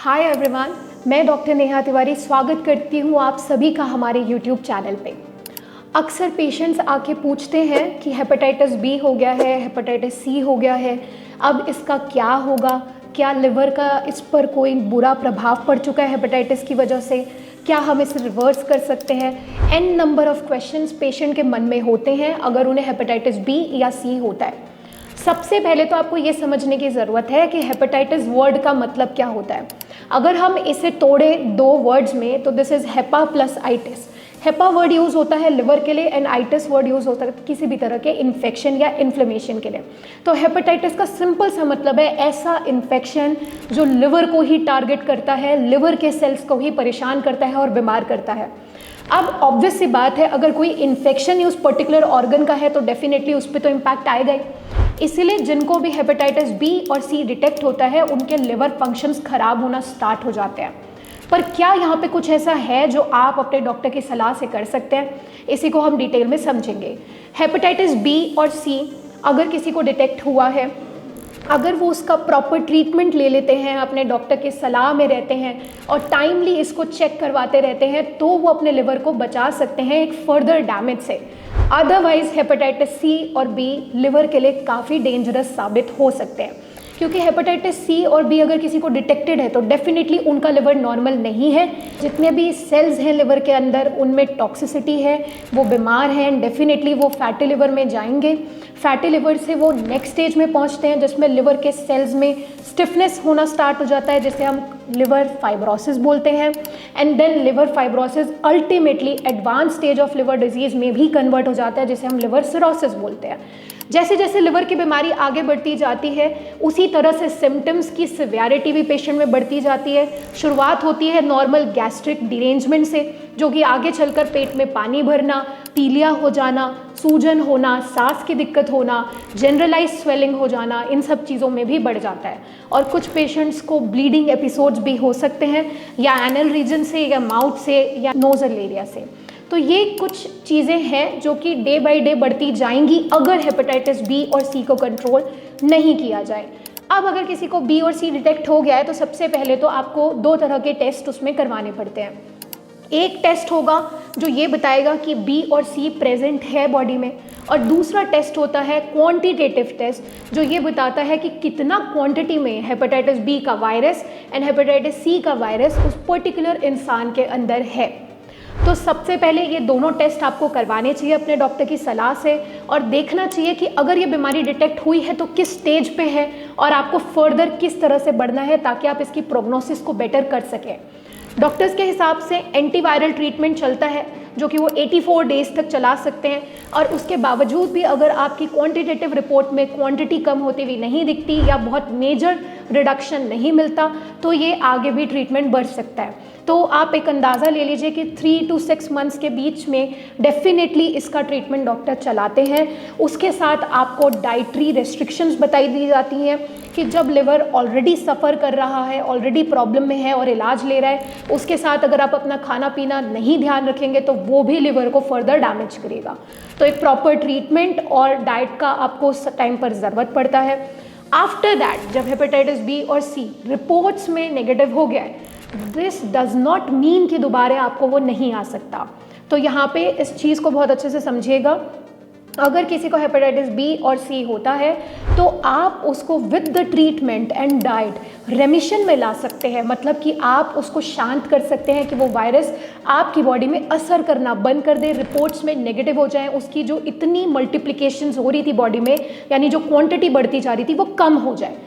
Hi everyone, मैं doctor Neha Tiwari स्वागत करती हूँ आप सभी का हमारे यूट्यूब चैनल पे। अक्सर पेशेंट्स आके पूछते हैं कि हेपेटाइटिस बी हो गया है, हेपेटाइटिस सी हो गया है, अब इसका क्या होगा, क्या लिवर का इस पर कोई बुरा प्रभाव पड़ चुका है हेपेटाइटिस की वजह से, क्या हम इसे रिवर्स कर सकते हैं। An number of questions patient के मन में होते हैं अगर उन्हें हेपेटाइटिस बी या सी होता है। सबसे पहले तो आपको ये समझने की ज़रूरत है कि हेपेटाइटिस वर्ड का मतलब क्या होता है। अगर हम इसे तोड़े दो वर्ड्स में तो this is HEPA plus itis. HEPA word use होता है लिवर के लिए एंड आइटिस वर्ड यूज़ होता है किसी भी तरह के इन्फेक्शन या इन्फ्लेमेशन के लिए। तो हेपेटाइटिस का सिंपल सा मतलब है ऐसा इन्फेक्शन जो लिवर को ही टारगेट करता है, लिवर के सेल्स को ही परेशान करता है और बीमार करता है। अब ऑब्वियस सी बात है, अगर कोई इन्फेक्शन ही उस पर्टिकुलर ऑर्गन का है तो डेफिनेटली उस पर तो इम्पैक्ट आएगा ही। इसीलिए जिनको भी हेपेटाइटिस बी और सी डिटेक्ट होता है उनके लिवर फंक्शंस खराब होना स्टार्ट हो जाते हैं। पर क्या यहाँ पे कुछ ऐसा है जो आप अपने डॉक्टर की सलाह से कर सकते हैं, इसी को हम डिटेल में समझेंगे। हेपेटाइटिस बी और सी अगर किसी को डिटेक्ट हुआ है, अगर वो उसका प्रॉपर ट्रीटमेंट ले लेते हैं, अपने डॉक्टर की सलाह में रहते हैं और टाइमली इसको चेक करवाते रहते हैं, तो वो अपने लिवर को बचा सकते हैं एक फर्दर डैमेज से। अदरवाइज हेपेटाइटिस सी और बी लिवर के लिए काफ़ी डेंजरस साबित हो सकते हैं, क्योंकि हेपेटाइटिस सी और बी अगर किसी को डिटेक्टेड है तो डेफिनेटली उनका लिवर नॉर्मल नहीं है। जितने भी सेल्स हैं लिवर के अंदर उनमें टॉक्सिसिटी है, वो बीमार हैं, डेफिनेटली वो फैटी लिवर में जाएंगे। फैटी लिवर से वो नेक्स्ट स्टेज में पहुंचते हैं जिसमें लिवर के सेल्स में स्टिफनेस होना स्टार्ट हो जाता है, जिसे हम लिवर फाइब्रोसिस बोलते हैं। And then liver fibrosis ultimately advance stage of liver disease में भी कन्वर्ट हो जाता है, जिसे हम लिवर सिरोसिस बोलते हैं। जैसे जैसे लिवर की बीमारी आगे बढ़ती जाती है उसी तरह से सिम्टम्स की सिवियरिटी भी पेशेंट में बढ़ती जाती है। शुरुआत होती है नॉर्मल गैस्ट्रिक डिरेंजमेंट से, जो कि आगे चलकर पेट में पानी भरना, पीलिया हो जाना, सूजन होना, सांस की दिक्कत होना, जनरलाइज स्वेलिंग हो जाना, इन सब चीज़ों में भी बढ़ जाता है। और कुछ पेशेंट्स को ब्लीडिंग एपिसोड्स भी हो सकते हैं, या एनल रीजन से, या माउथ से, या नोजल एरिया से। तो ये कुछ चीज़ें हैं जो कि डे बाय डे बढ़ती जाएंगी अगर हेपेटाइटिस बी और सी को कंट्रोल नहीं किया जाए। अब अगर किसी को बी और सी डिटेक्ट हो गया है तो सबसे पहले तो आपको दो तरह के टेस्ट उसमें करवाने पड़ते हैं। एक टेस्ट होगा जो ये बताएगा कि बी और सी प्रेजेंट है बॉडी में, और दूसरा टेस्ट होता है क्वांटिटेटिव टेस्ट, जो ये बताता है कि कितना क्वांटिटी में हेपेटाइटिस बी का वायरस एंड हेपेटाइटिस सी का वायरस उस पर्टिकुलर इंसान के अंदर है। तो सबसे पहले ये दोनों टेस्ट आपको करवाने चाहिए अपने डॉक्टर की सलाह से, और देखना चाहिए कि अगर ये बीमारी डिटेक्ट हुई है तो किस स्टेज पे है और आपको फर्दर किस तरह से बढ़ना है, ताकि आप इसकी प्रोग्नोसिस को बेटर कर सकें। डॉक्टर्स के हिसाब से एंटीवायरल ट्रीटमेंट चलता है जो कि वो 84 डेज तक चला सकते हैं, और उसके बावजूद भी अगर आपकी क्वांटिटेटिव रिपोर्ट में क्वांटिटी कम होती हुई नहीं दिखती या बहुत मेजर रिडक्शन नहीं मिलता तो ये आगे भी ट्रीटमेंट बढ़ सकता है। तो आप एक अंदाज़ा ले लीजिए कि 3 to 6 मंथ्स के बीच में डेफिनेटली इसका ट्रीटमेंट डॉक्टर चलाते हैं। उसके साथ आपको डाइटरी रेस्ट्रिक्शंस बताई दी जाती हैं कि जब लिवर ऑलरेडी सफ़र कर रहा है, ऑलरेडी प्रॉब्लम में है और इलाज ले रहा है, उसके साथ अगर आप अपना खाना पीना नहीं ध्यान रखेंगे तो वो भी लिवर को फर्दर डैमेज करेगा। तो एक प्रॉपर ट्रीटमेंट और डाइट का आपको उस टाइम पर ज़रूरत पड़ता है। आफ्टर दैट जब हेपेटाइटिस बी और सी रिपोर्ट्स में नेगेटिव हो गया है, दिस डज नॉट मीन कि दोबारा आपको वो नहीं आ सकता। तो यहाँ पे इस चीज़ को बहुत अच्छे से समझिएगा। अगर किसी को हेपेटाइटिस बी और सी होता है तो आप उसको with the treatment and diet रेमिशन में ला सकते हैं, मतलब कि आप उसको शांत कर सकते हैं कि वो वायरस आपकी बॉडी में असर करना बंद कर दे, रिपोर्ट्स में नेगेटिव हो जाए, उसकी जो इतनी मल्टीप्लिकेशंस हो रही थी बॉडी में, यानी जो क्वांटिटी बढ़ती जा रही थी, वो कम हो जाए।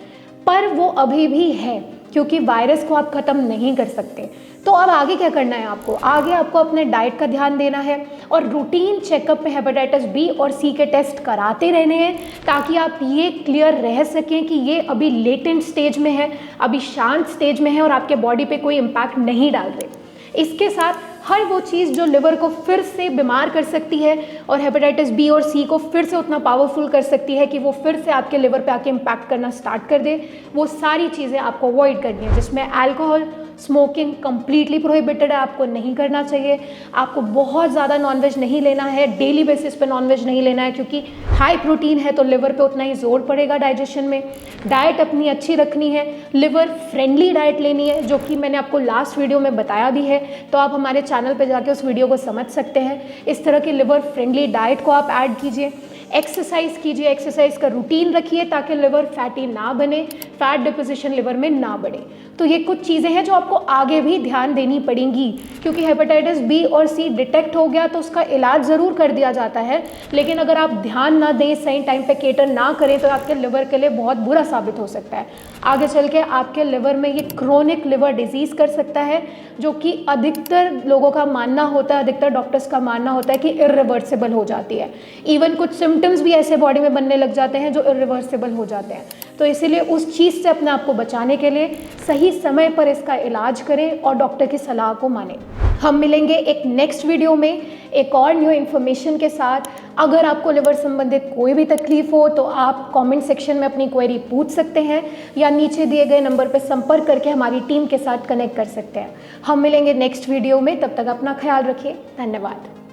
पर वो अभी भी है, क्योंकि वायरस को आप ख़त्म नहीं कर सकते। तो अब आगे क्या करना है आपको? आगे आपको अपने डाइट का ध्यान देना है और रूटीन चेकअप में हेपेटाइटिस बी और सी के टेस्ट कराते रहने हैं, ताकि आप ये क्लियर रह सकें कि ये अभी लेटेंट स्टेज में है, अभी शांत स्टेज में है और आपके बॉडी पे कोई इम्पैक्ट नहीं डाल रहे। इसके साथ हर वो चीज़ जो लिवर को फिर से बीमार कर सकती है और हेपेटाइटिस बी और सी को फिर से उतना पावरफुल कर सकती है कि वो फिर से आपके लिवर पे आके इम्पैक्ट करना स्टार्ट कर दे, वो सारी चीज़ें आपको अवॉइड करनी है, जिसमें अल्कोहल, स्मोकिंग कंप्लीटली प्रोहिबिटेड है, आपको नहीं करना चाहिए। आपको बहुत ज़्यादा नॉनवेज नहीं लेना है, डेली बेसिस पे नॉनवेज नहीं लेना है, क्योंकि हाई प्रोटीन है तो लिवर पे उतना ही जोर पड़ेगा डाइजेशन में। डाइट अपनी अच्छी रखनी है, लिवर फ्रेंडली डाइट लेनी है, जो कि मैंने आपको लास्ट वीडियो में बताया भी है, तो आप हमारे चैनल पे जाके उस वीडियो को समझ सकते हैं। इस तरह की लिवर फ्रेंडली डाइट को आप ऐड कीजिए। एक्सरसाइज कीजिए, एक्सरसाइज का रूटीन रखिए ताकि लिवर फैटी ना बने, फैट डिपोजिशन लिवर में ना बढ़े। तो ये कुछ चीज़ें हैं जो आपको आगे भी ध्यान देनी पड़ेंगी, क्योंकि हेपेटाइटिस बी और सी डिटेक्ट हो गया तो उसका इलाज ज़रूर कर दिया जाता है, लेकिन अगर आप ध्यान ना दें, सही टाइम पे केटर ना करें तो आपके लिवर के लिए बहुत बुरा साबित हो सकता है। आगे चल के आपके लिवर में ये क्रोनिक लिवर डिजीज़ कर सकता है, जो कि अधिकतर लोगों का मानना होता है, अधिकतर डॉक्टर्स का मानना होता है कि इरिवर्सिबल हो जाती है। इवन कुछ सिम्टम्स भी ऐसे बॉडी में बनने लग जाते हैं जो इरिवर्सिबल हो जाते हैं। तो इसीलिए उस चीज़ से अपने आप को बचाने के लिए सही समय पर इसका इलाज करें और डॉक्टर की सलाह को मानें। हम मिलेंगे एक नेक्स्ट वीडियो में एक और न्यू इन्फॉर्मेशन के साथ। अगर आपको लिवर संबंधित कोई भी तकलीफ हो तो आप कमेंट सेक्शन में अपनी क्वेरी पूछ सकते हैं या नीचे दिए गए नंबर पर संपर्क करके हमारी टीम के साथ कनेक्ट कर सकते हैं। हम मिलेंगे नेक्स्ट वीडियो में, तब तक अपना ख्याल रखिए। धन्यवाद।